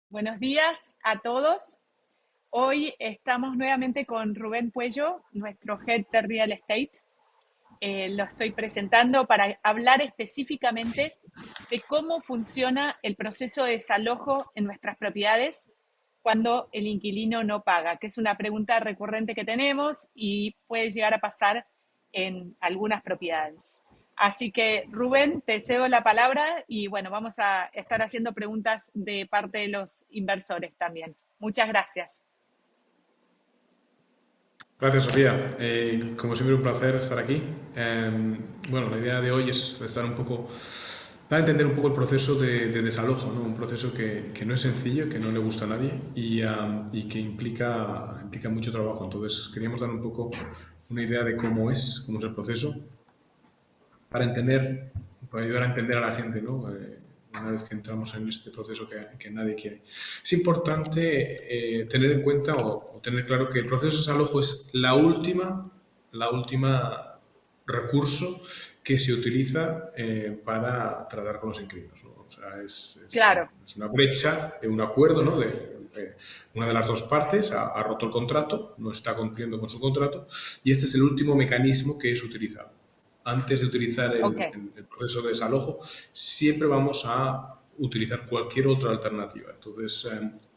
Buenos días a todos. Hoy estamos nuevamente con Rubén Puello, nuestro Head de Real Estate. Lo estoy presentando para hablar específicamente de cómo funciona el proceso de desalojo en nuestras propiedades cuando el inquilino no paga, que es una pregunta recurrente que tenemos y puede llegar a pasar en algunas propiedades. Así que, Rubén, te cedo la palabra y bueno, vamos a estar haciendo preguntas de parte de los inversores también. Muchas gracias. Gracias, Sofía. Como siempre, un placer estar aquí. Bueno, la idea de hoy es estar un poco, para entender un poco el proceso de desalojo, ¿no? Un proceso que no es sencillo, que no le gusta a nadie y que implica mucho trabajo. Entonces, queríamos dar un poco una idea de cómo es el proceso, para entender, para ayudar a entender a la gente, ¿no? Una vez que entramos en este proceso que nadie quiere. Es importante tener en cuenta o tener claro que el proceso de desalojo es la última recurso que se utiliza para tratar con los inquilinos, ¿no? O sea, Claro, es una brecha de un acuerdo, ¿no? Una de las dos partes ha roto el contrato, no está cumpliendo con su contrato, y este es el último mecanismo que es utilizado. Antes de utilizar ok, el proceso de desalojo, siempre vamos a utilizar cualquier otra alternativa. Entonces,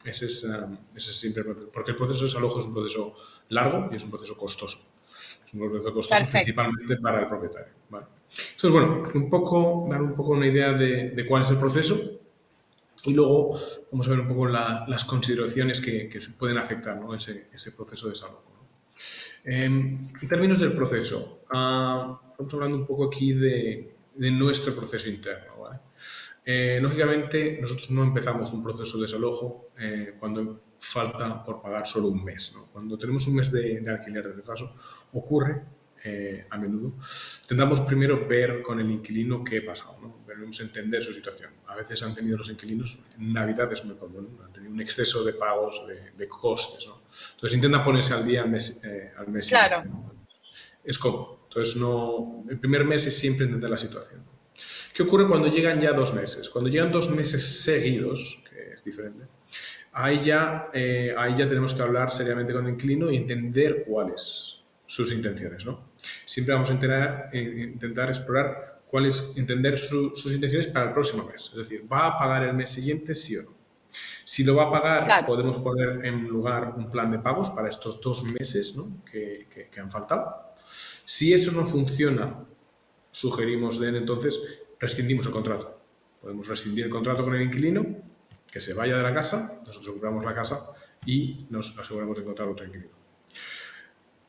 ese es siempre, porque el proceso de desalojo es un proceso largo y es un proceso costoso. Es un proceso costoso perfecto. principalmente para el propietario, ¿vale? Entonces, bueno, dar un poco una idea de cuál es el proceso y luego vamos a ver un poco las consideraciones que se pueden afectar, ¿no? Ese proceso de desalojo, ¿no? En términos del proceso, estamos hablando un poco aquí de nuestro proceso interno, ¿vale? Lógicamente, nosotros no empezamos un proceso de desalojo cuando falta por pagar solo un mes, ¿no? Cuando tenemos un mes de alquiler de retraso, ocurre a menudo. Intentamos primero ver con el inquilino qué ha pasado, ¿no? Debemos entender su situación. A veces han tenido los inquilinos, en Navidad es muy común, ¿no? Han tenido un exceso de pagos, de costes, ¿no? Entonces intentan ponerse al día al mes Claro, siguiente, ¿no? Es como. Entonces, no, el primer mes es siempre entender la situación. ¿Qué ocurre cuando llegan ya 2 meses? Cuando llegan 2 meses seguidos, que es diferente, ahí ya tenemos que hablar seriamente con el inquilino y entender cuáles sus intenciones, ¿no? Siempre vamos a intentar explorar entender sus intenciones para el próximo mes. Es decir, ¿va a pagar el mes siguiente, sí o no? Si lo va a pagar, claro, podemos poner en lugar un plan de pagos para estos 2 meses, ¿no? que han faltado. Si eso no funciona, sugerimos entonces rescindimos el contrato. Podemos rescindir el contrato con el inquilino, que se vaya de la casa, nosotros ocupamos la casa y nos aseguramos de encontrar otro inquilino.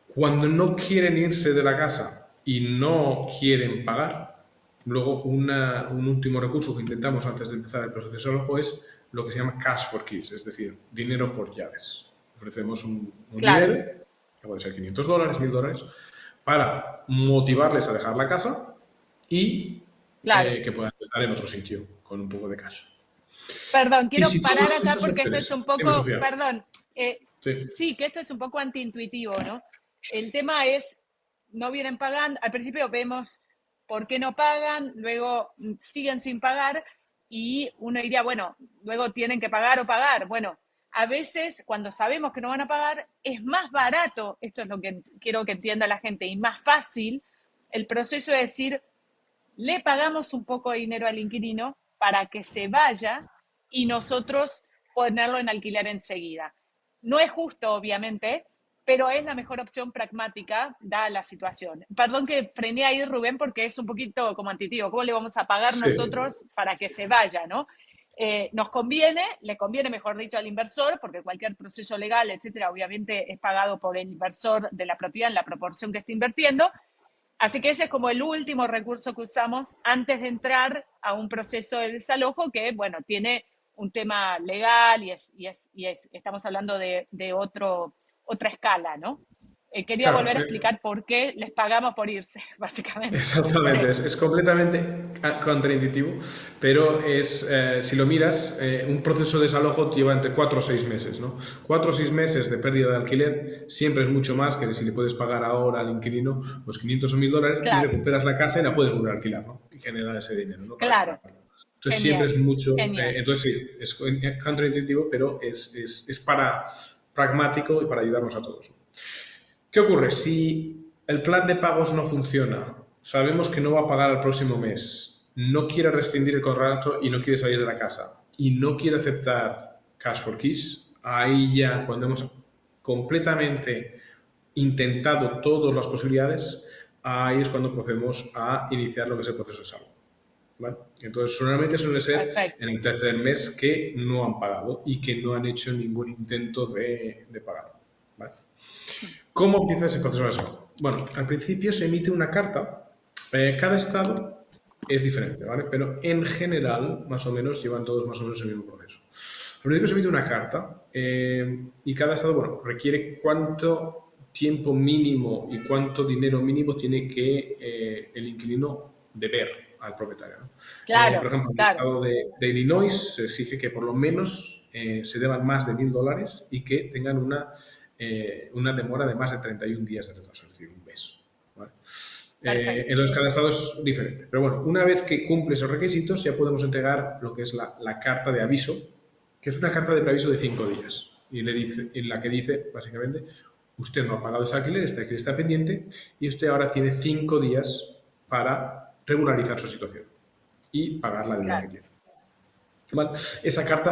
Cuando no quieren irse de la casa y no quieren pagar, luego un último recurso que intentamos antes de empezar el proceso de desalojo es lo que se llama cash for keys, es decir, dinero por llaves. Ofrecemos un dinero, claro, que puede ser $500, $1000, para motivarles a dejar la casa y claro. que puedan empezar en otro sitio con un poco de cash. Perdón, Y quiero si parar todas acá esas porque esto es opciones, un dime, poco, Sofía. perdón, Sí. sí, que esto es un poco antiintuitivo, ¿no? El tema es, no vienen pagando, al principio vemos por qué no pagan, luego siguen sin pagar y uno diría, bueno, luego tienen que pagar o pagar. Bueno, a veces cuando sabemos que no van a pagar, es más barato, esto es lo que quiero que entienda la gente, y más fácil el proceso de decir, le pagamos un poco de dinero al inquilino para que se vaya y nosotros ponerlo en alquiler enseguida. No es justo, obviamente, pero es la mejor opción pragmática dada la situación. Perdón que frené ahí, Rubén, porque es un poquito como antitivo. ¿Cómo le vamos a pagar Sí. nosotros para que se vaya, no? Nos conviene, le conviene, mejor dicho, al inversor, porque cualquier proceso legal, etcétera, obviamente es pagado por el inversor de la propiedad en la proporción que esté invirtiendo, así que ese es como el último recurso que usamos antes de entrar a un proceso de desalojo que, bueno, tiene un tema legal y estamos hablando de otra escala, ¿no? quería Claro, volver a explicar por qué les pagamos por irse, básicamente. exactamente, Sí, es completamente contraintuitivo, pero si lo miras, un proceso de desalojo lleva entre 4 o 6 meses, ¿no? 4 o 6 meses de pérdida de alquiler siempre es mucho más que si le puedes pagar ahora al inquilino los 500 o 1000 dólares y claro, recuperas la casa y la puedes volver a alquilar, ¿no? Y generar ese dinero, ¿no? Para claro, comprarlo. Entonces siempre es genial, mucho, genial. entonces sí, es contraintuitivo, pero es para pragmático y para ayudarnos a todos. ¿Qué ocurre? Si el plan de pagos no funciona, sabemos que no va a pagar el próximo mes, no quiere rescindir el contrato y no quiere salir de la casa y no quiere aceptar Cash for Keys, ahí ya cuando hemos completamente intentado todas las posibilidades, ahí es cuando procedemos a iniciar lo que es el proceso de saldo. ¿Vale? Entonces, normalmente suele ser Perfecto. en el tercer mes que no han pagado y que no han hecho ningún intento de pagar. ¿Vale? ¿Cómo empieza ese proceso de desalojo? Bueno, al principio se emite una carta. Cada estado es diferente, ¿vale? Pero en general, más o menos, llevan todos más o menos el mismo proceso. Al principio se emite una carta y cada estado, bueno, requiere cuánto tiempo mínimo y cuánto dinero mínimo tiene que el inquilino deber al propietario, ¿no? Por Claro, ejemplo, en el claro, estado de Illinois se exige que por lo menos se deban más de $1000 y que tengan una demora de más de 31 días de retraso, es decir, un mes. ¿Vale? perfecto. Entonces, cada estado es diferente. Pero bueno, una vez que cumple esos requisitos, ya podemos entregar lo que es la carta de aviso, que es una carta de preaviso de 5 días. Y le dice, en la que dice, básicamente, usted no ha pagado ese alquiler, este alquiler está pendiente, y usted ahora tiene 5 días para regularizar su situación y pagar la deuda que Claro. tiene. ¿Vale? Esa carta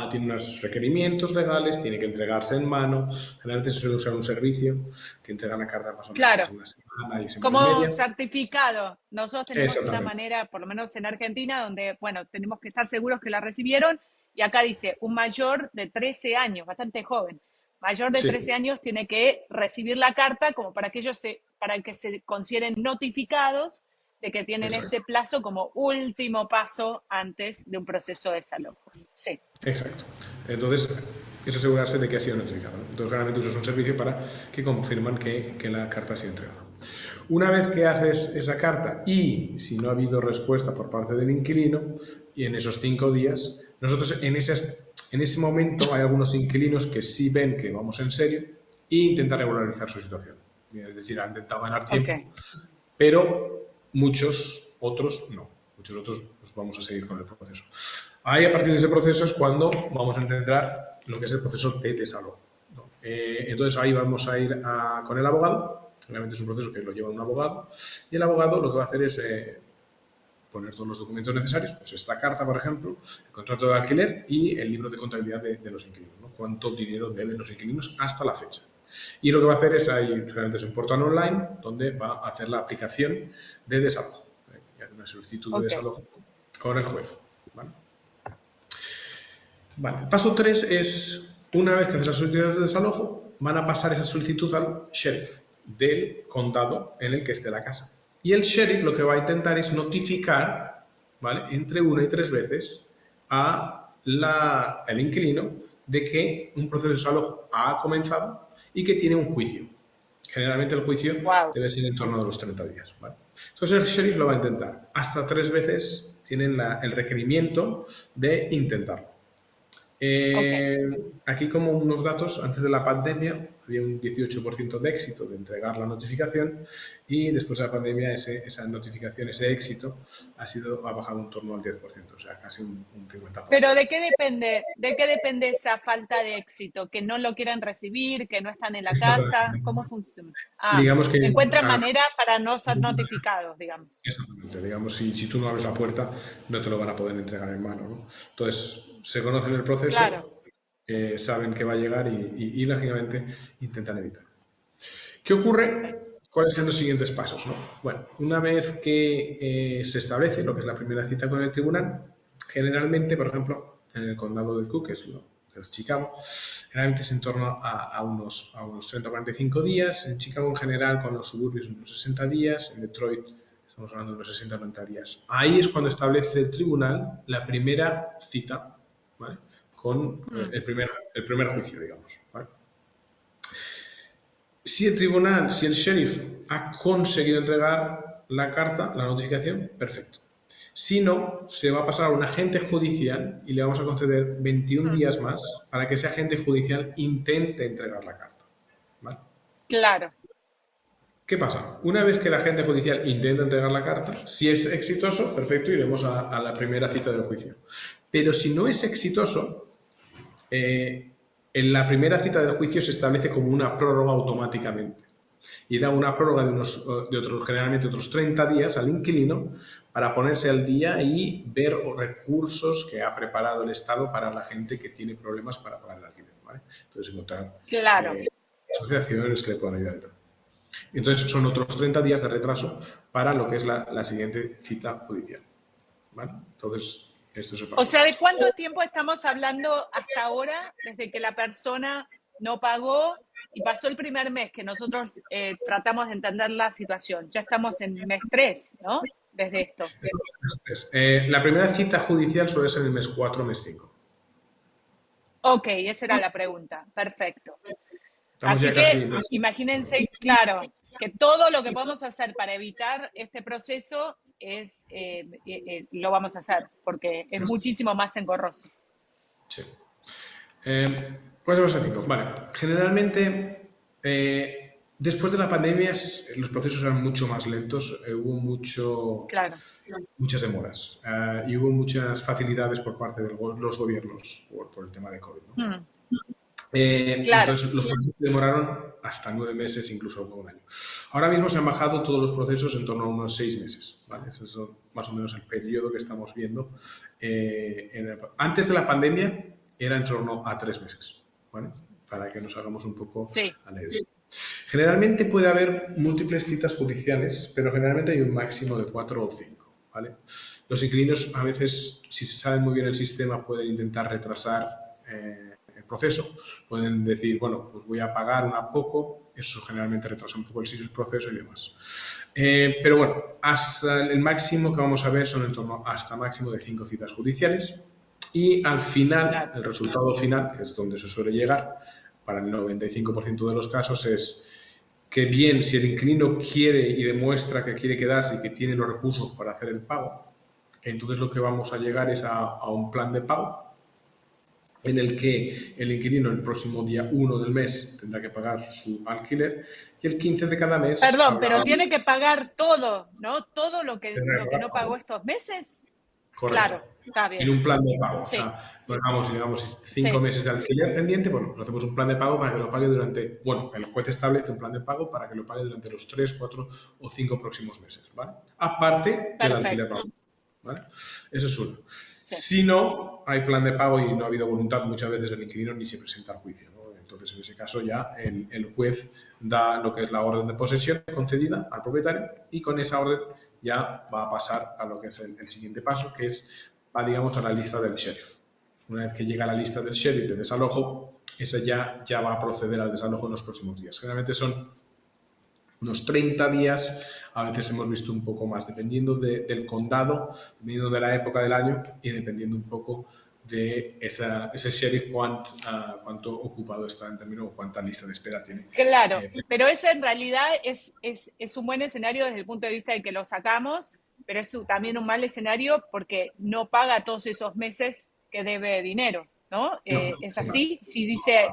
tiene unos requerimientos legales, tiene que entregarse en mano. Generalmente se suele usar un servicio que entrega la carta más o menos Claro, entre una semana y semana y como media. certificado. Nosotros tenemos una Exactamente. manera, por lo menos en Argentina, donde, bueno, tenemos que estar seguros que la recibieron. Y acá dice, un mayor de 13 años, bastante joven, mayor de Sí, 13 años tiene que recibir la carta como para que para que se consideren notificados de que tienen este exacto. plazo como último paso antes de un proceso de desalojo. Sí, Exacto. Entonces, es asegurarse de que ha sido notificado. Entonces, realmente usas un servicio para que confirman que la carta ha sido entregada. Una vez que haces esa carta y si no ha habido respuesta por parte del inquilino, y en esos 5 días, nosotros en ese momento hay algunos inquilinos que sí ven que vamos en serio e intentan regularizar su situación. Es decir, han intentado ganar ok, tiempo, pero muchos otros no. Muchos otros pues vamos a seguir con el proceso. Ahí, a partir de ese proceso, es cuando vamos a entrar lo que es el proceso de desalojo, ¿no? Entonces, ahí vamos a ir con el abogado. Obviamente es un proceso que lo lleva un abogado. Y el abogado lo que va a hacer es poner todos los documentos necesarios, pues esta carta, por ejemplo, el contrato de alquiler y el libro de contabilidad de los inquilinos, ¿no? Cuánto dinero deben los inquilinos hasta la fecha. Y lo que va a hacer es, realmente es un portal online donde va a hacer la aplicación de desalojo, una solicitud de ok. desalojo con el juez. ¿Vale? Vale. El paso 3 es, una vez que haces la solicitud de desalojo, van a pasar esa solicitud al sheriff del condado en el que esté la casa. Y el sheriff lo que va a intentar es notificar, ¿vale?, entre 1 y 3 veces al inquilino de que un proceso de desalojo ha comenzado y que tiene un juicio. Generalmente el juicio Wow. debe ser en torno a los 30 días. ¿Vale? Entonces el sheriff lo va a intentar. Hasta 3 veces tienen el requerimiento de intentarlo. Ok. Aquí como unos datos, antes de la pandemia había un 18% de éxito de entregar la notificación y después de la pandemia esa notificación, ese éxito ha bajado en torno al 10%, o sea, casi un 50%. Pero ¿de qué depende? ¿De qué depende esa falta de éxito? ¿Que no lo quieran recibir? ¿Que no están en la casa? Exactamente. ¿Cómo funciona? Ah, Digamos que encuentran manera para no ser notificados, digamos. exactamente, digamos, si tú no abres la puerta, no te lo van a poder entregar en mano, ¿no? Entonces, se conocen el Claro. proceso, saben que va a llegar y lógicamente intentan evitarlo. ¿Qué ocurre? Perfecto. ¿Cuáles son los siguientes pasos? ¿No? Bueno, una vez que se establece lo que es la primera cita con el tribunal, generalmente, por ejemplo, en el condado de Cook, que es Chicago, generalmente es en torno a unos 30 o 45 días. En Chicago, en general, con los suburbios, unos 60 días. En Detroit, estamos hablando de unos 60 o 90 días. Ahí es cuando establece el tribunal la primera cita, ¿vale?, con Mm, el primer juicio, digamos. ¿Vale? Si el tribunal, si el sheriff ha conseguido entregar la carta, la notificación, perfecto. Si no, se va a pasar a un agente judicial y le vamos a conceder 21 días más para que ese agente judicial intente entregar la carta. ¿Vale? Claro. ¿Qué pasa? Una vez que el agente judicial intenta entregar la carta, si es exitoso, perfecto, iremos a la primera cita del juicio. Pero si no es exitoso, en la primera cita del juicio se establece como una prórroga automáticamente y da una prórroga generalmente otros 30 días al inquilino para ponerse al día y ver recursos que ha preparado el Estado para la gente que tiene problemas para pagar el alquiler. ¿Vale? Entonces encontrar asociaciones que le puedan ayudar y tal. Entonces son otros 30 días de retraso para lo que es la siguiente cita judicial. ¿Vale? Entonces, esto se pasa. O sea, ¿de cuánto tiempo estamos hablando hasta ahora, desde que la persona no pagó y pasó el primer mes que nosotros tratamos de entender la situación? Ya estamos en mes 3, ¿no? Desde esto. La primera cita judicial suele ser en el mes 4 o mes 5. Ok, esa era la pregunta. Perfecto. Estamos Así que imagínense, claro, que todo lo que podemos hacer para evitar este proceso lo vamos a hacer, porque es muchísimo más engorroso. Sí. Pues vamos a 5. Vale. Generalmente, después de la pandemia, los procesos eran mucho más lentos. Hubo muchas demoras y hubo muchas facilidades por parte de los gobiernos por el tema de COVID, ¿no? Entonces, los procesos demoraron hasta 9 meses, incluso un año. Ahora mismo se han bajado todos los procesos en torno a unos 6 meses. ¿Vale? Ese es más o menos el periodo que estamos viendo. Antes de la pandemia era en torno a 3 meses. ¿Vale? Para que nos hagamos un poco a la idea. Generalmente puede haber múltiples citas judiciales, pero generalmente hay un máximo de 4 o 5. ¿Vale? Los inquilinos a veces, si se sabe muy bien el sistema, pueden intentar retrasar el proceso. Pueden decir, bueno, pues voy a pagar un poco, eso generalmente retrasa un poco el proceso y demás. Pero bueno, hasta el máximo que vamos a ver son en torno hasta máximo de 5 citas judiciales y al final, el resultado final, que es donde se suele llegar, para el 95% de los casos es que bien si el inquilino quiere y demuestra que quiere quedarse y que tiene los recursos para hacer el pago, entonces lo que vamos a llegar es a un plan de pago en el que el inquilino el próximo día 1 del mes tendrá que pagar su alquiler y el 15 de cada mes... Perdón, pero tiene que pagar todo, ¿no? Todo lo que no pagó estos meses. Correcto. Claro, está bien. En un plan de pago. Sí. O sea, no digamos 5 meses de alquiler pendiente, bueno, pues hacemos un plan de pago para que lo pague durante, bueno, el juez establece un plan de pago para que lo pague durante los 3, 4 o 5 próximos meses, ¿vale? Aparte del alquiler pago, ¿vale? Eso es uno. Sí. Si no hay plan de pago y no ha habido voluntad, muchas veces el inquilino ni se presenta al juicio, ¿no? Entonces, en ese caso ya el juez da lo que es la orden de posesión concedida al propietario y con esa orden ya va a pasar a lo que es el siguiente paso, que va, digamos, a la lista del sheriff. Una vez que llega a la lista del sheriff de desalojo, esa ya va a proceder al desalojo en los próximos días. Generalmente son unos 30 días, a veces hemos visto un poco más, dependiendo del condado, dependiendo de la época del año y dependiendo un poco de ese sheriff cuánto ocupado está en términos o cuánta lista de espera tiene. Claro, pero ese en realidad es un buen escenario desde el punto de vista de que lo sacamos, pero es también un mal escenario porque no paga todos esos meses que debe dinero, ¿no? ¿Es así? Si dice,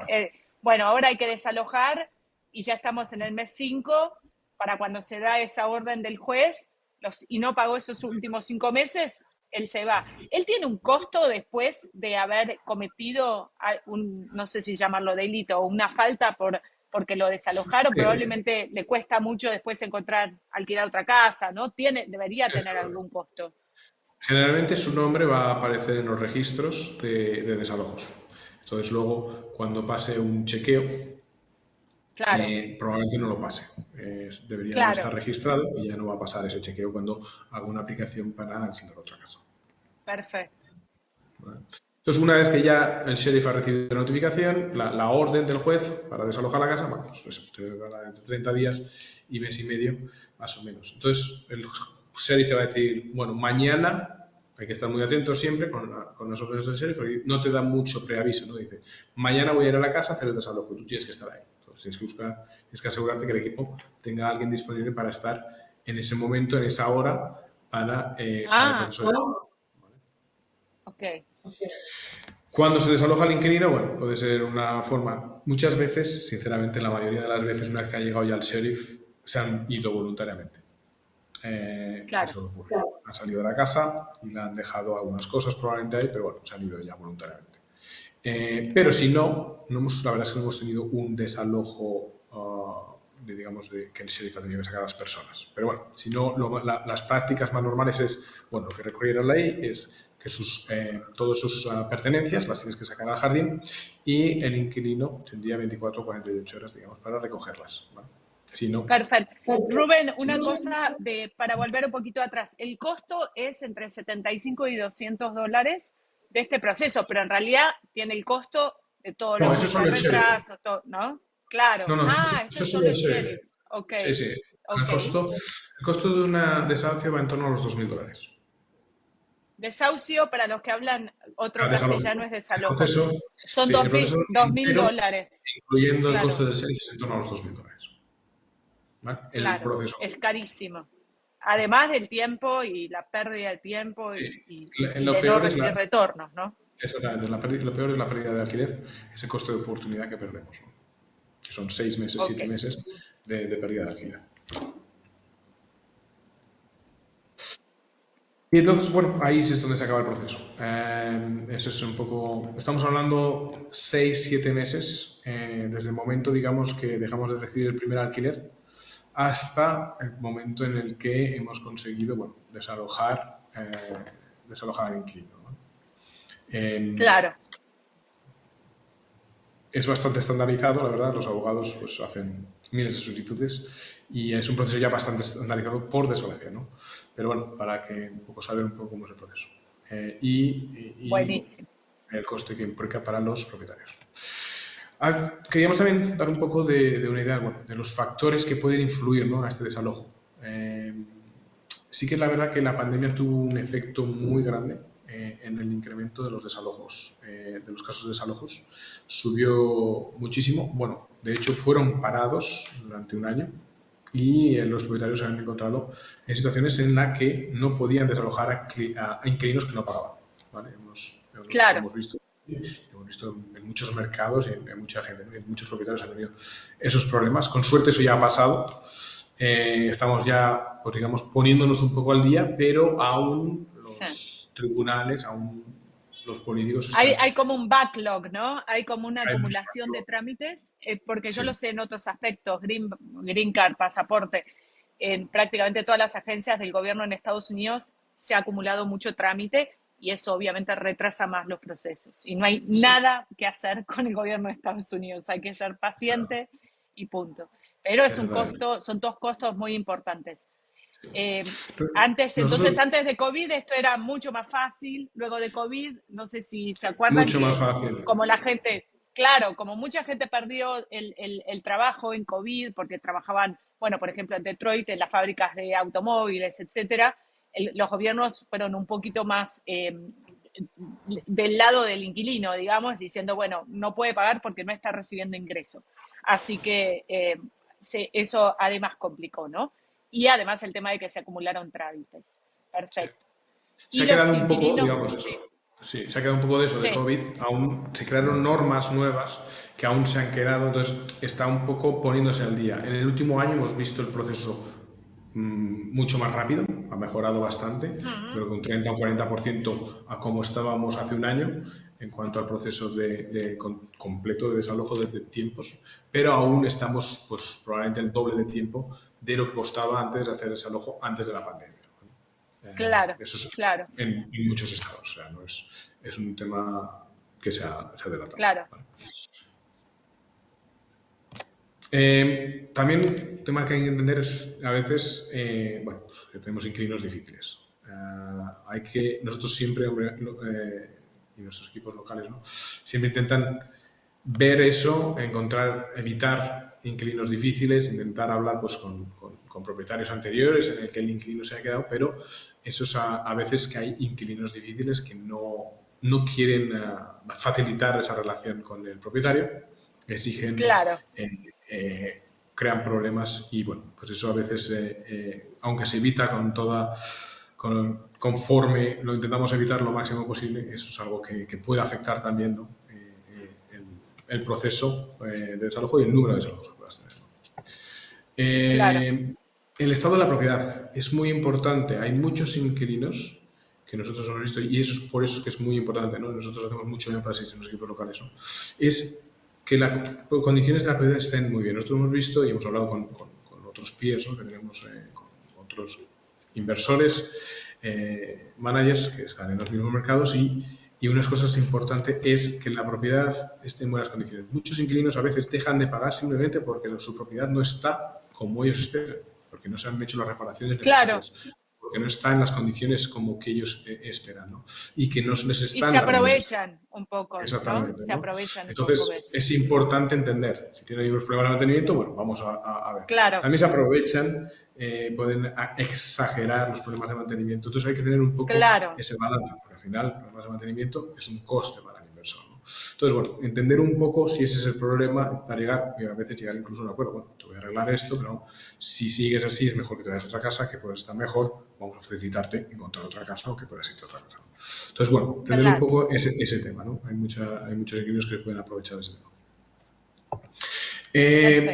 bueno, ahora hay que desalojar y ya estamos en el mes 5, para cuando se da esa orden del juez y no pagó esos últimos 5 meses, él se va. Él tiene un costo después de haber cometido no sé si llamarlo delito o una falta porque lo desalojaron, probablemente le cuesta mucho después alquilar otra casa, ¿no? Debería tener algún costo. Generalmente su nombre va a aparecer en los registros de desalojos. Entonces luego, cuando pase un chequeo, probablemente no lo pase. Debería estar registrado y ya no va a pasar ese chequeo cuando haga una aplicación para alquilar otra casa. Perfecto. ¿Vale? Entonces, una vez que ya el sheriff ha recibido la notificación, la orden del juez para desalojar la casa, bueno, pues eso, entre 30 días y mes y medio, más o menos. Entonces, el sheriff te va a decir, bueno, mañana, hay que estar muy atento siempre con las órdenes del sheriff, porque no te da mucho preaviso, ¿no? Dice, mañana voy a ir a la casa a hacer el desalojo y tú tienes que estar ahí. pues tienes que asegurarte que el equipo tenga a alguien disponible para estar en ese momento, en esa hora, para el proceso de desalojo. Ok. Cuando se desaloja el inquilino, bueno, puede ser una forma. Muchas veces, sinceramente, la mayoría de las veces, una vez que ha llegado ya el sheriff, se han ido voluntariamente. Claro. Eso ocurre. Han salido de la casa y le han dejado algunas cosas probablemente ahí, pero bueno, se han ido ya voluntariamente. Pero si no, la verdad es que no hemos tenido un desalojo, digamos, de que el sheriff ha tenido que sacar a las personas. Pero bueno, si no, las prácticas más normales es, bueno, lo que requiere la ley es que todas sus pertenencias las tienes que sacar al jardín y el inquilino tendría 24 o 48 horas, digamos, para recogerlas, ¿vale? Si no, Perfecto. Rubén, una cosa para volver un poquito atrás. El costo es entre 75 y $200 de este proceso, pero en realidad tiene el costo de todo lo que es el retraso, ¿no? Claro. No, Esto es solo el sheriff. Ok. Sí, sí. Okay. El costo de una desahucio va en torno a los $2.000. Desahucio, para los que hablan otro castellano, es desalojo. El proceso, son sí, $2.000. Incluyendo el costo del sheriff, es en torno a los $2.000. ¿Vale? El proceso. Es carísimo. Además del tiempo y la pérdida de tiempo y de no recibir retornos, ¿no? Exactamente. Lo peor es la pérdida de alquiler, ese coste de oportunidad que perdemos, ¿no? Que son 6 meses, 7 meses de pérdida de alquiler. Y entonces, bueno, ahí es donde se acaba el proceso. Eso es un poco... Estamos hablando 6-7 meses desde el momento, digamos, que dejamos de recibir el primer alquiler hasta el momento en el que hemos conseguido, bueno, desalojar al inquilino, ¿no? Claro. Es bastante estandarizado, la verdad. Los abogados pues hacen miles de solicitudes y es un proceso ya bastante estandarizado, por desgracia, ¿no? Pero bueno, para que un poco saber un poco cómo es el proceso y Buenísimo. el coste que implica para los propietarios. Queríamos también dar un poco de una idea, bueno, de los factores que pueden influir, ¿no?, a este desalojo. Sí que es la verdad que la pandemia tuvo un efecto muy grande en el incremento de los desalojos, de los casos de desalojos. Subió muchísimo. Bueno, de hecho fueron parados durante un año y los propietarios se han encontrado en situaciones en las que no podían desalojar a inquilinos que no pagaban, ¿vale? Hemos visto en muchos mercados y en mucha gente, en muchos propietarios han tenido esos problemas. Con suerte eso ya ha pasado. Estamos ya, pues digamos, poniéndonos un poco al día, pero aún los tribunales, aún los políticos... Hay como un backlog, ¿no? Hay como una acumulación de trámites, porque yo lo sé en otros aspectos, Green Card, pasaporte, en prácticamente todas las agencias del gobierno en Estados Unidos se ha acumulado mucho trámite y eso obviamente retrasa más los procesos. Y no hay nada que hacer con el gobierno de Estados Unidos, hay que ser paciente y punto. Pero es un costo, son dos costos muy importantes. Antes de COVID esto era mucho más fácil. Luego de COVID, no sé si se acuerdan, mucho más fácil. Como la gente, claro, como mucha gente perdió el trabajo en COVID porque trabajaban, bueno, por ejemplo, en Detroit, en las fábricas de automóviles, etcétera, los gobiernos fueron un poquito más del lado del inquilino, digamos, diciendo, bueno, no puede pagar porque no está recibiendo ingreso. Así que eso además complicó, ¿no? Y además el tema de que se acumularon trámites. Perfecto. Sí. Se ha quedado un poco, digamos, eso. Sí, se ha quedado un poco de eso, de COVID. Aún se crearon normas nuevas que aún se han quedado, entonces está un poco poniéndose al día. En el último año hemos visto el proceso mucho más rápido, ha mejorado bastante, pero con 30 o 40% a como estábamos hace un año en cuanto al proceso completo de desalojo de tiempos, pero aún estamos pues probablemente el doble de tiempo de lo que costaba antes de hacer desalojo antes de la pandemia. Claro, eso es claro. En muchos estados, o sea, no es un tema que se ha delatado. Claro. ¿Vale? También un tema que hay que entender es a veces, bueno, pues, que tenemos inquilinos difíciles. Nosotros siempre, y nuestros equipos locales, ¿no?, siempre intentan ver eso, evitar inquilinos difíciles, intentar hablar pues con propietarios anteriores en el que el inquilino se ha quedado, pero eso es a veces que hay inquilinos difíciles que no quieren facilitar esa relación con el propietario, exigen crean problemas y bueno, pues eso a veces, aunque se evita conforme lo intentamos evitar lo máximo posible, eso es algo que puede afectar también, ¿no? El proceso de desalojo y el número de desalojos que puedas tener, ¿no? Claro. El estado de la propiedad es muy importante. Hay muchos inquilinos que nosotros hemos visto y eso es por eso que es muy importante, ¿no? Nosotros hacemos mucho énfasis en los equipos locales, ¿no? Es que las condiciones de la propiedad estén muy bien. Nosotros hemos visto y hemos hablado con otros peers, ¿no? Que tenemos con otros inversores, managers que están en los mismos mercados y una cosa importante es que la propiedad esté en buenas condiciones. Muchos inquilinos a veces dejan de pagar simplemente porque su propiedad no está como ellos esperan, porque no se han hecho las reparaciones necesarias, porque no está en las condiciones como que ellos esperan, ¿no? Y que no les están Y se aprovechan un poco, exactamente, ¿no? Se ¿no? aprovechan Entonces, un poco de eso. es importante entender, si tienen unos problemas de mantenimiento, bueno, vamos a ver. Claro. También se aprovechan, pueden exagerar los problemas de mantenimiento. Entonces hay que tener un poco ese balance, porque al final, problemas de mantenimiento es un coste para el inversor, ¿no? Entonces, bueno, entender un poco si ese es el problema para llegar, y a veces llegar incluso a un acuerdo. Bueno, te voy a arreglar esto, pero si sigues así es mejor que te vayas a otra casa, que puedes estar mejor, vamos a facilitarte encontrar otra casa o que puedas irte a otra casa. Entonces, bueno, entender un poco ese tema, ¿no? Hay muchos inquilinos que pueden aprovechar ese tema.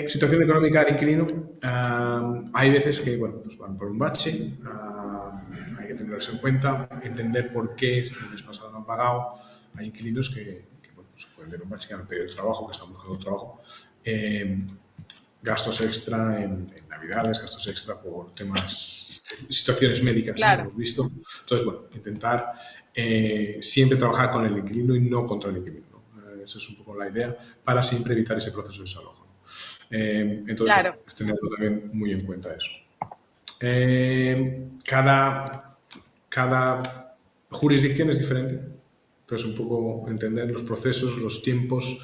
Situación económica del inquilino. Hay veces que, bueno, pues van por un bache, hay que tenerlo en cuenta, entender por qué el mes pasado no han pagado. Hay inquilinos que bueno, pues pueden tener un bache, que han pedido trabajo, que están buscando trabajo. Gastos extra en Navidades, gastos extra por temas, situaciones médicas, ¿no? Hemos visto. Entonces, bueno, intentar siempre trabajar con el inquilino y no contra el inquilino, ¿no? Esa es un poco la idea para siempre evitar ese proceso de desalojo, ¿no? Entonces, bueno, es tenerlo también muy en cuenta eso. Cada jurisdicción es diferente. Entonces, un poco entender los procesos, los tiempos,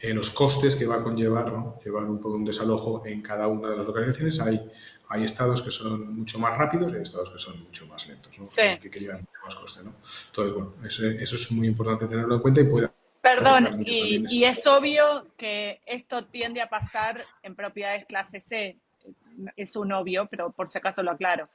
los costes que va a conllevar, ¿no? Llevar un poco un desalojo en cada una de las localizaciones. Hay estados que son mucho más rápidos y hay estados que son mucho más lentos, ¿no? Sí. Que llevan mucho más coste, ¿no? Entonces, bueno, eso es muy importante tenerlo en cuenta y puede... Perdón, y es obvio que esto tiende a pasar en propiedades clase C. Es un obvio, pero por si acaso lo aclaro.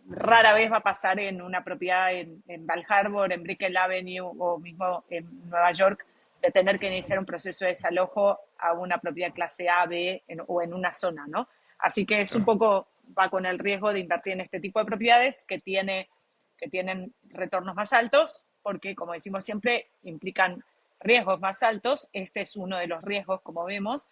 Rara vez va a pasar en una propiedad en Bal Harbour, en Brickell Avenue o mismo en Nueva York, de tener que iniciar un proceso de desalojo a una propiedad clase A, B o en una zona, ¿no? Así que es un poco, va con el riesgo de invertir en este tipo de propiedades que tienen retornos más altos, porque, como decimos siempre, implican riesgos más altos. Este es uno de los riesgos, como vemos,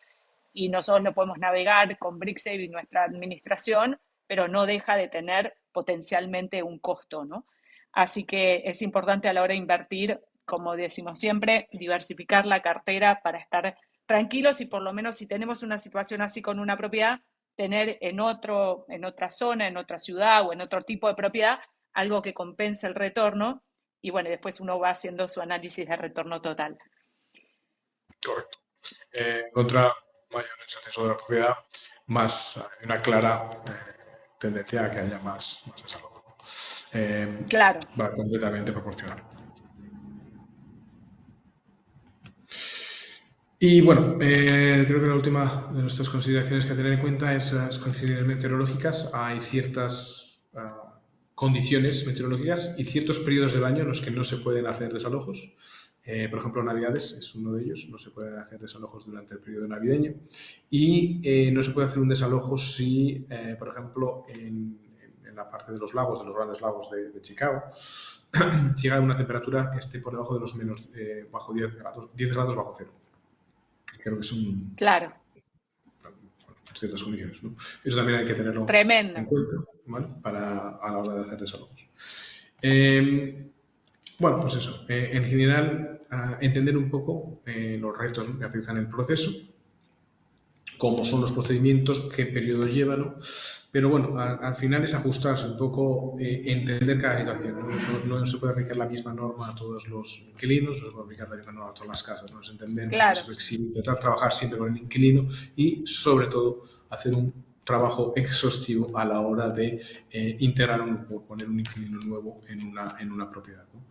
y nosotros lo podemos navegar con BrickSave y nuestra administración, pero no deja de tener potencialmente un costo, ¿no? Así que es importante a la hora de invertir, como decimos siempre, diversificar la cartera para estar tranquilos y por lo menos si tenemos una situación así con una propiedad, tener en otra zona, en otra ciudad o en otro tipo de propiedad, algo que compense el retorno y bueno, después uno va haciendo su análisis de retorno total. Correcto. Contra mayores riesgo de la propiedad, más una clara tendencia a que haya más desalojo. Claro. Va completamente proporcional. Y bueno, creo que la última de nuestras consideraciones que tener en cuenta es las condiciones meteorológicas. Hay ciertas condiciones meteorológicas y ciertos periodos del año en los que no se pueden hacer desalojos. Por ejemplo, Navidades es uno de ellos, no se pueden hacer desalojos durante el periodo navideño y no se puede hacer un desalojo si, por ejemplo, en la parte de los lagos, de los grandes lagos de Chicago, llega a una temperatura que esté por debajo de los menos, bajo 10 grados bajo cero. Creo que son ciertas condiciones, ¿no? Eso también hay que tenerlo en cuenta, ¿vale? A la hora de hacer desalojos. Bueno, pues eso. En general, entender un poco los retos, ¿no?, que afectan el proceso, cómo son los procedimientos, qué periodos llevan, ¿no? Pero bueno, al final es ajustarse un poco, entender cada situación. No se puede aplicar la misma norma a todos los inquilinos, no se puede aplicar la misma norma a todas las casas, ¿no? Es entender, es flexible, intentar trabajar siempre con el inquilino y, sobre todo, hacer un trabajo exhaustivo a la hora de integrar o poner un inquilino nuevo en una propiedad, ¿no?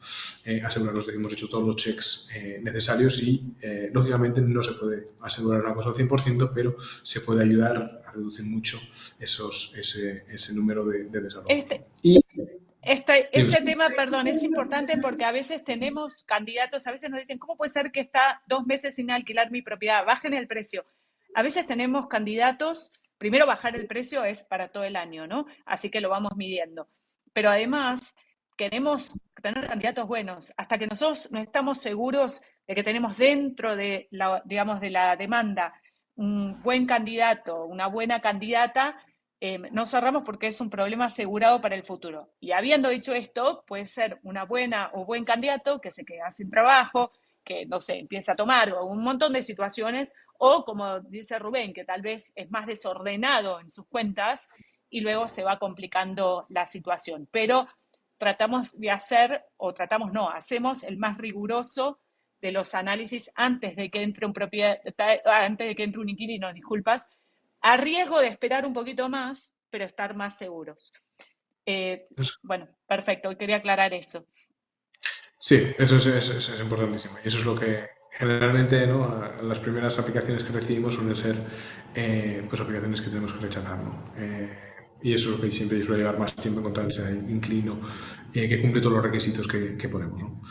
Asegurarnos de que hemos hecho todos los checks necesarios y, lógicamente, no se puede asegurar una cosa al 100%, pero se puede ayudar a reducir mucho ese número de desalojos. Y Este tema, perdón, es importante porque a veces tenemos candidatos, a veces nos dicen, ¿cómo puede ser que está 2 meses sin alquilar mi propiedad? Bajen el precio. A veces tenemos candidatos, primero bajar el precio es para todo el año, ¿no? Así que lo vamos midiendo. Pero además queremos tener candidatos buenos. Hasta que nosotros no estamos seguros de que tenemos dentro de la, digamos, de la demanda un buen candidato, una buena candidata, no cerramos porque es un problema asegurado para el futuro. Y habiendo dicho esto, puede ser una buena o buen candidato que se queda sin trabajo, que no sé, empieza a tomar, o un montón de situaciones, o como dice Rubén, que tal vez es más desordenado en sus cuentas y luego se va complicando la situación. Pero tratamos de hacer, o tratamos no, hacemos el más riguroso de los análisis antes de que entre antes de que entre un inquilino, disculpas, a riesgo de esperar un poquito más, pero estar más seguros. Bueno, perfecto, quería aclarar eso. sí, eso es importantísimo. Y eso es lo que generalmente, ¿no? Las primeras aplicaciones que recibimos suelen ser pues aplicaciones que tenemos que rechazar, ¿no? Y eso es lo que siempre suele llevar más tiempo encontrar ese inquilino que cumple todos los requisitos que ponemos, ¿no?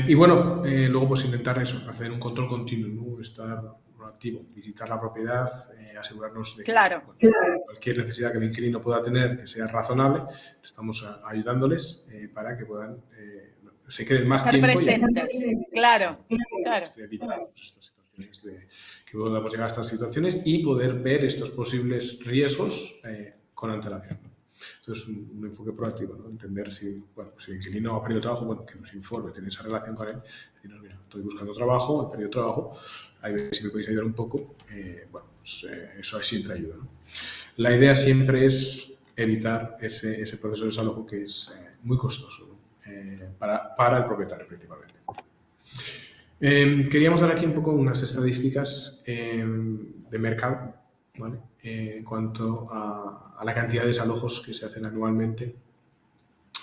Y bueno, luego pues intentar eso, hacer un control continuo, ¿no? Estar proactivo, visitar la propiedad, asegurarnos de que Claro. cualquier necesidad que el inquilino pueda tener que sea razonable, estamos ayudándoles para que puedan se queden más Estar tiempo presentes, claro, claro. evitar estas situaciones que podamos llegar a estas situaciones y poder ver estos posibles riesgos con antelación, ¿no? Entonces, un enfoque proactivo, ¿no? Entender si, bueno, pues si el inquilino ha perdido trabajo, bueno, que nos informe, tener esa relación con él, decirnos, mira, estoy buscando trabajo, he perdido trabajo, ahí veis si me podéis ayudar un poco, bueno, pues eso siempre ayuda, ¿no? La idea siempre es evitar ese proceso de desalojo que es muy costoso, ¿no? Para el propietario principalmente. Queríamos dar aquí un poco unas estadísticas de mercado, ¿vale? En cuanto a la cantidad de desalojos que se hacen anualmente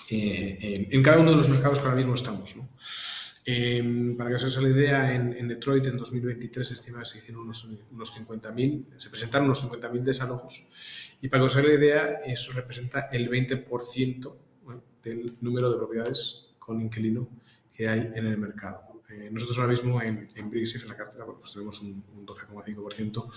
en cada uno de los mercados que ahora mismo estamos, ¿no? Para que os hagáis la idea, en Detroit en 2023 se estima que se hicieron unos 50.000, se presentaron unos 50.000 desalojos, y para que os hagáis la idea, eso representa el 20%, ¿no?, del número de propiedades con inquilino que hay en el mercado. Nosotros ahora mismo en Brixif, en la cartera, pues tenemos un 12,5%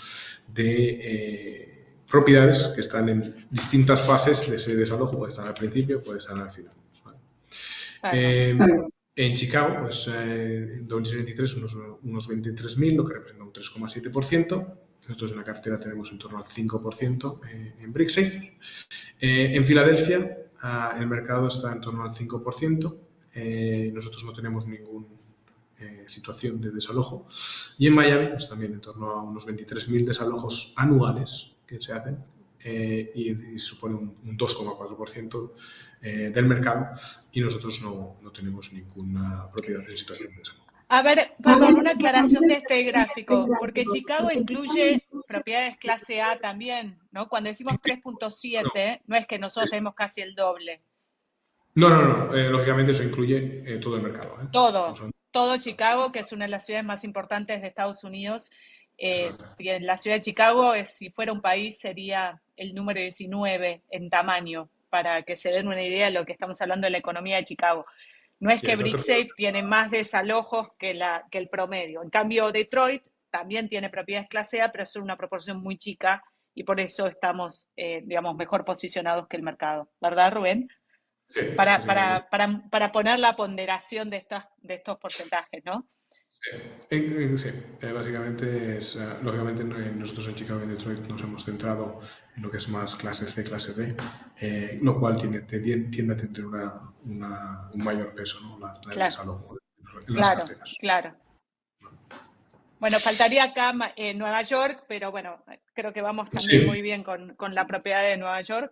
de propiedades que están en distintas fases de ese desalojo, puede estar al principio, puede estar al final, ¿vale? En Chicago, pues en 2023 unos 23.000, lo que representa un 3,7%. Nosotros en la cartera tenemos en torno al 5% en Brixsafe. En Filadelfia el mercado está en torno al 5%. Nosotros no tenemos ninguna situación de desalojo. Y en Miami, pues también en torno a unos 23.000 desalojos anuales que se hacen. Y supone un 2,4% del mercado, y nosotros no tenemos ninguna propiedad en situación de desalojo. A ver, perdón, una aclaración de este gráfico, porque Chicago incluye propiedades clase A también, ¿no? Cuando decimos 3.7, no es que nosotros tenemos casi el doble. No. Lógicamente eso incluye todo el mercado, ¿eh? Todo Chicago, que es una de las ciudades más importantes de Estados Unidos. La ciudad de Chicago, si fuera un país, sería el número 19 en tamaño, para que se den una idea de lo que estamos hablando de la economía de Chicago. No es que Brixsafe tiene más desalojos que el promedio. En cambio, Detroit también tiene propiedades clase A, pero es una proporción muy chica, y por eso estamos, digamos, mejor posicionados que el mercado. ¿Verdad, Rubén? Sí, Para poner la ponderación de estos porcentajes, ¿no? Sí, básicamente es, lógicamente nosotros en Chicago y en Detroit nos hemos centrado en lo que es más clases C, clase B, lo cual tiende a tener un mayor peso, ¿no? El desalojo en las carteras. Claro. Bueno, faltaría acá Nueva York, pero bueno, creo que vamos también muy bien con la propiedad de Nueva York.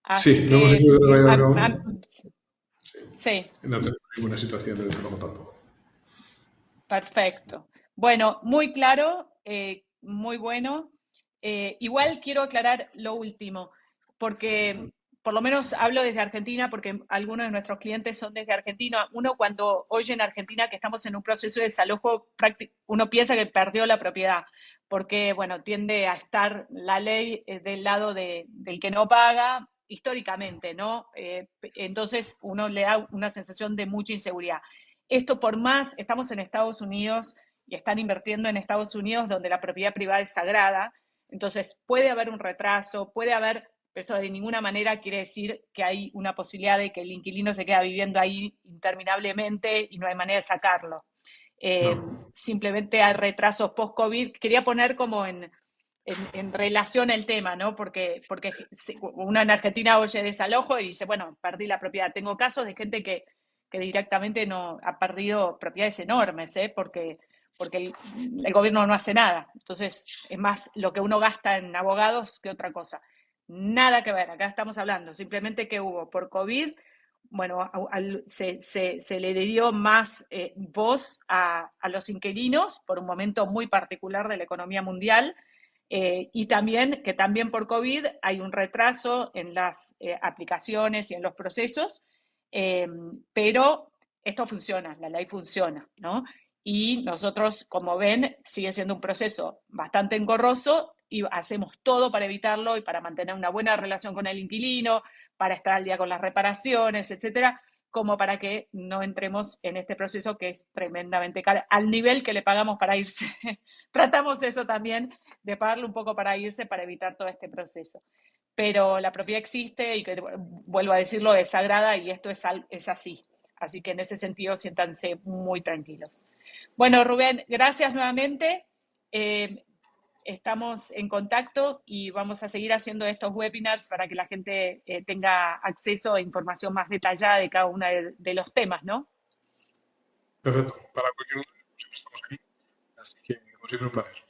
Así no hemos ido de Nueva York aún. Sí. No tenemos ninguna situación de desalojo tampoco. Perfecto. Bueno, muy claro, muy bueno. Igual quiero aclarar lo último, porque por lo menos hablo desde Argentina, porque algunos de nuestros clientes son desde Argentina. Uno cuando oye en Argentina que estamos en un proceso de desalojo, uno piensa que perdió la propiedad, porque, bueno, tiende a estar la ley del lado del que no paga históricamente, ¿no? Entonces uno le da una sensación de mucha inseguridad. Esto por más, estamos en Estados Unidos y están invirtiendo en Estados Unidos donde la propiedad privada es sagrada, entonces puede haber un retraso, puede haber, pero esto de ninguna manera quiere decir que hay una posibilidad de que el inquilino se quede viviendo ahí interminablemente y no hay manera de sacarlo. No. Simplemente hay retrasos post-COVID. Quería poner como en relación el tema, ¿no? Porque uno en Argentina oye desalojo y dice, bueno, perdí la propiedad. Tengo casos de gente que directamente no ha perdido propiedades enormes, ¿eh? Porque el gobierno no hace nada. Entonces, es más lo que uno gasta en abogados que otra cosa. Nada que ver, acá estamos hablando, simplemente que hubo por COVID, bueno, se le dio más voz a los inquilinos por un momento muy particular de la economía mundial, y también que también por COVID hay un retraso en las aplicaciones y en los procesos, eh, pero esto funciona, la ley funciona, ¿no? Y nosotros, como ven, sigue siendo un proceso bastante engorroso y hacemos todo para evitarlo y para mantener una buena relación con el inquilino, para estar al día con las reparaciones, etcétera, como para que no entremos en este proceso que es tremendamente caro, al nivel que le pagamos para irse. Tratamos eso también, de pagarle un poco para irse, para evitar todo este proceso. Pero la propiedad existe y, que vuelvo a decirlo, es sagrada y esto es así. Así que en ese sentido siéntanse muy tranquilos. Bueno, Rubén, gracias nuevamente. Eh, Estamos en contacto y vamos a seguir haciendo estos webinars para que la gente tenga acceso a información más detallada de cada uno de los temas, ¿no? Perfecto. Para cualquier duda, siempre estamos aquí. Así que, como siempre, un placer.